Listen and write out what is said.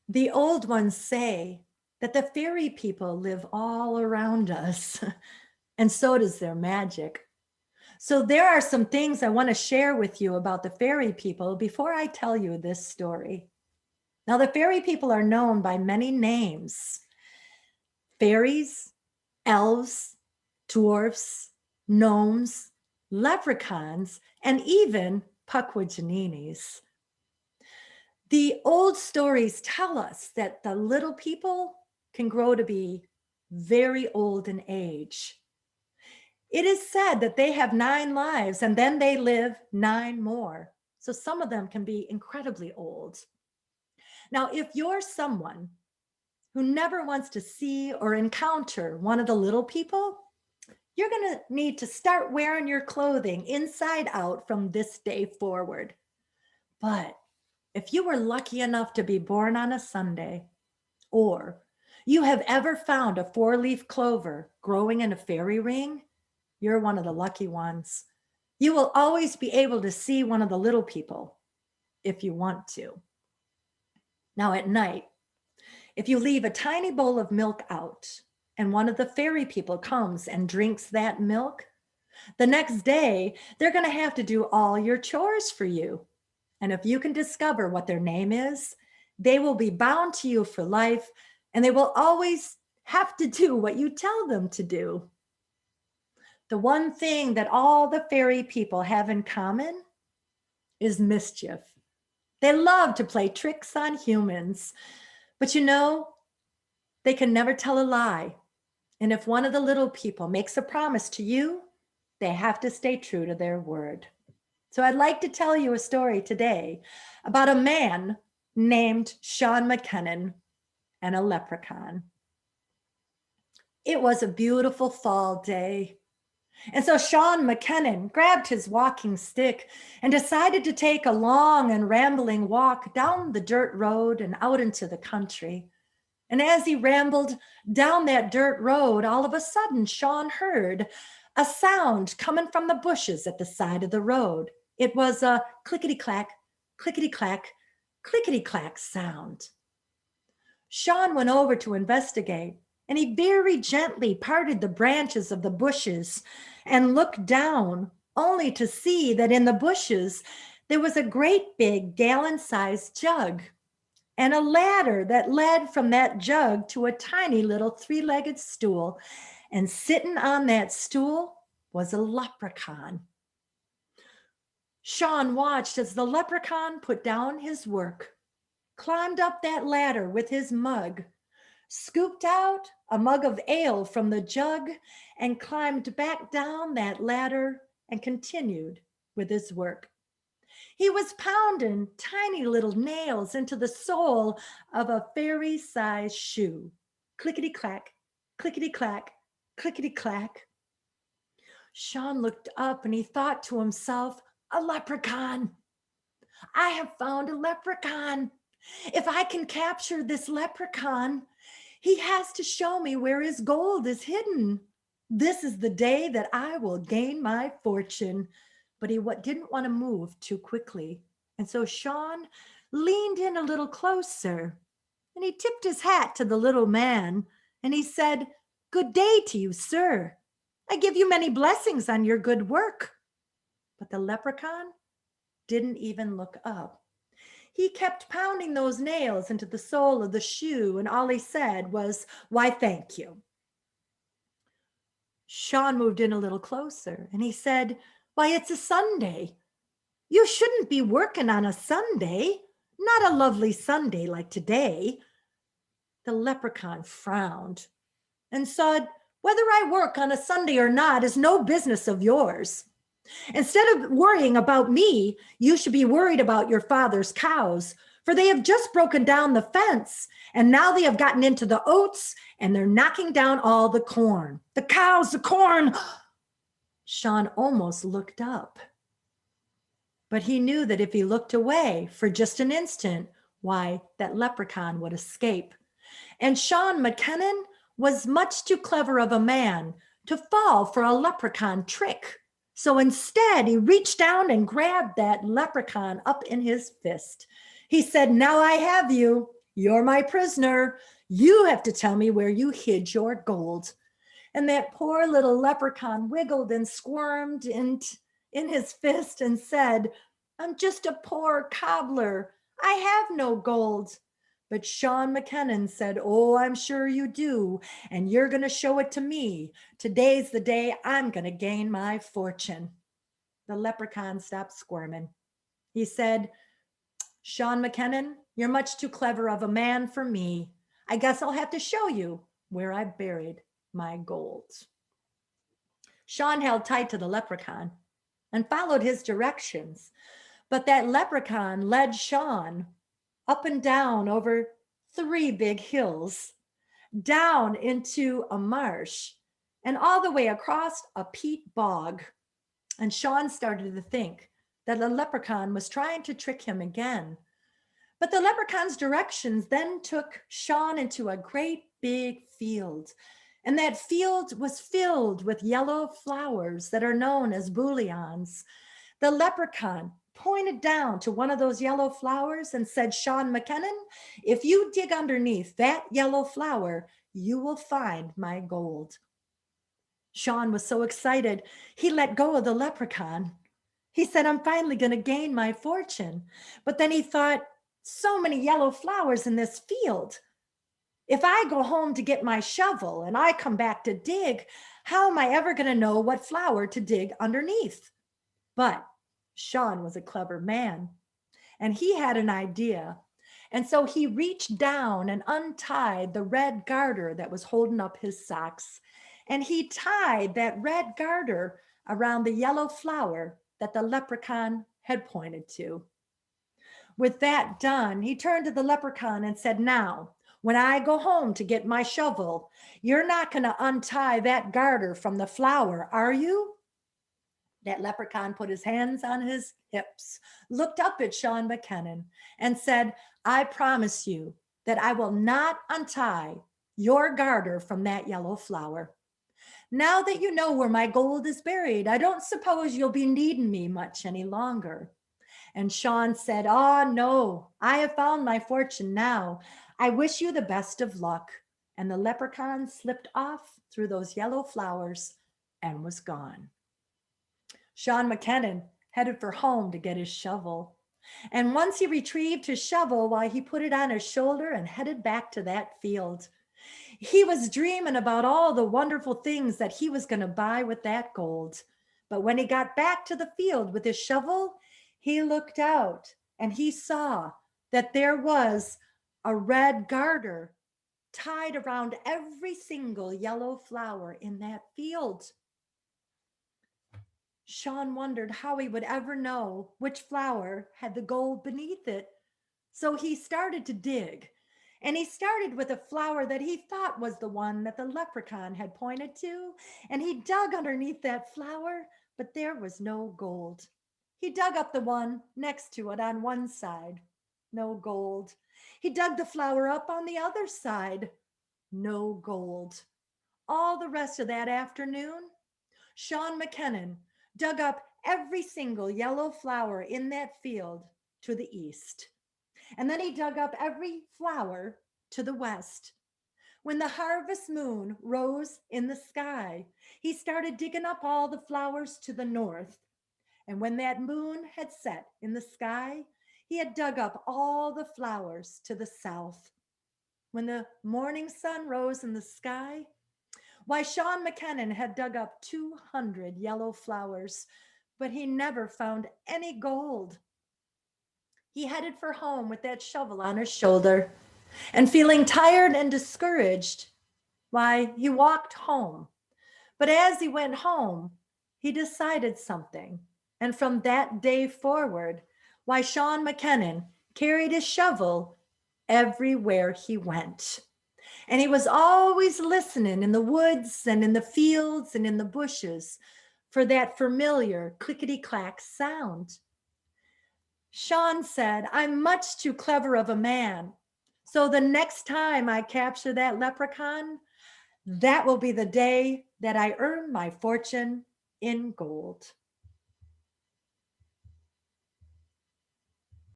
The old ones say that the fairy people live all around us, and so does their magic. So there are some things I want to share with you about the fairy people before I tell you this story. Now, the fairy people are known by many names: fairies, elves, dwarfs, gnomes, leprechauns, and even pukwudginis. The old stories tell us that the little people can grow to be very old in age. It is said that they have 9 lives and then they live 9 more. So some of them can be incredibly old. Now, if you're someone who never wants to see or encounter one of the little people, you're going to need to start wearing your clothing inside out from this day forward. But if you were lucky enough to be born on a Sunday, or you have ever found a 4-leaf clover growing in a fairy ring, you're one of the lucky ones. You will always be able to see one of the little people if you want to. Now at night, if you leave a tiny bowl of milk out and one of the fairy people comes and drinks that milk, the next day they're going to have to do all your chores for you. And if you can discover what their name is, they will be bound to you for life, and they will always have to do what you tell them to do. The one thing that all the fairy people have in common is mischief. They love to play tricks on humans, but they can never tell a lie. And if one of the little people makes a promise to you, they have to stay true to their word. So I'd like to tell you a story today about a man named Sean McKennon and a leprechaun. It was a beautiful fall day. And so Sean McKennon grabbed his walking stick and decided to take a long and rambling walk down the dirt road and out into the country. And as he rambled down that dirt road, all of a sudden, Sean heard a sound coming from the bushes at the side of the road. It was a clickety-clack, clickety-clack, clickety-clack sound. Sean went over to investigate, and he very gently parted the branches of the bushes and looked down, only to see that in the bushes there was a great big gallon-sized jug and a ladder that led from that jug to a tiny little 3-legged stool. And sitting on that stool was a leprechaun. Sean watched as the leprechaun put down his work, climbed up that ladder with his mug, scooped out a mug of ale from the jug, and climbed back down that ladder and continued with his work. He was pounding tiny little nails into the sole of a fairy-sized shoe. Clickety-clack, clickety-clack, clickety-clack. Sean looked up and he thought to himself, a leprechaun. I have found a leprechaun. If I can capture this leprechaun, he has to show me where his gold is hidden. This is the day that I will gain my fortune. But he didn't want to move too quickly. And so Sean leaned in a little closer and he tipped his hat to the little man and he said, "Good day to you, sir. I give you many blessings on your good work." But the leprechaun didn't even look up. He kept pounding those nails into the sole of the shoe, and all he said was, "Why, thank you." Sean moved in a little closer and he said, "Why, it's a Sunday. You shouldn't be working on a Sunday, not a lovely Sunday like today." The leprechaun frowned and said, "Whether I work on a Sunday or not is no business of yours. Instead of worrying about me, you should be worried about your father's cows, for they have just broken down the fence, and now they have gotten into the oats, and they're knocking down all the corn. The cows, the corn." Sean almost looked up, but he knew that if he looked away for just an instant, that leprechaun would escape. And Sean McKennon was much too clever of a man to fall for a leprechaun trick. So instead, he reached down and grabbed that leprechaun up in his fist. He said, "Now I have you. You're my prisoner. You have to tell me where you hid your gold. And that poor little leprechaun wiggled and squirmed in his fist and said, I'm just a poor cobbler. I have no gold. But Sean McKennon said, oh, I'm sure you do. And you're going to show it to me. Today's the day I'm going to gain my fortune. The leprechaun stopped squirming. He said, Sean McKennon, you're much too clever of a man for me. I guess I'll have to show you where I buried my gold. Sean held tight to the leprechaun and followed his directions, but that leprechaun led Sean up and down over 3 big hills, down into a marsh, and all the way across a peat bog. And Sean started to think that the leprechaun was trying to trick him again. But the leprechaun's directions then took Sean into a great big field. And that field was filled with yellow flowers that are known as bouillons. The leprechaun pointed down to one of those yellow flowers and said, Sean McKennon, if you dig underneath that yellow flower, you will find my gold. Sean was so excited, he let go of the leprechaun. He said, I'm finally going to gain my fortune. But then he thought, so many yellow flowers in this field. If I go home to get my shovel and I come back to dig, how am I ever going to know what flower to dig underneath? But Sean was a clever man and he had an idea. And so he reached down and untied the red garter that was holding up his socks. And he tied that red garter around the yellow flower that the leprechaun had pointed to. With that done, he turned to the leprechaun and said, now, when I go home to get my shovel, you're not going to untie that garter from the flower, are you? That leprechaun put his hands on his hips, looked up at Sean McKennon and said, I promise you that I will not untie your garter from that yellow flower. Now that you know where my gold is buried, I don't suppose you'll be needing me much any longer. And Sean said, oh, no, I have found my fortune now. I wish you the best of luck. And the leprechaun slipped off through those yellow flowers and was gone. Sean McKennon headed for home to get his shovel. And once he retrieved his shovel, why, he put it on his shoulder and headed back to that field. He was dreaming about all the wonderful things that he was going to buy with that gold. But when he got back to the field with his shovel, he looked out and he saw that there was a red garter tied around every single yellow flower in that field. Sean wondered how he would ever know which flower had the gold beneath it. So he started to dig, and he started with a flower that he thought was the one that the leprechaun had pointed to, and he dug underneath that flower, but there was no gold. He dug up the one next to it on one side, no gold. He dug the flower up on the other side, no gold. All the rest of that afternoon, Sean McKennon dug up every single yellow flower in that field to the east. And then he dug up every flower to the west. When the harvest moon rose in the sky, he started digging up all the flowers to the north. And when that moon had set in the sky, he had dug up all the flowers to the south. When the morning sun rose in the sky, why, Sean McKennon had dug up 200 yellow flowers, but he never found any gold. He headed for home with that shovel on his shoulder, and feeling tired and discouraged, why, he walked home. But as he went home, he decided something. And from that day forward, why, Sean McKennon carried his shovel everywhere he went. And he was always listening in the woods and in the fields and in the bushes for that familiar clickety-clack sound. Sean said, I'm much too clever of a man. So the next time I capture that leprechaun, that will be the day that I earn my fortune in gold.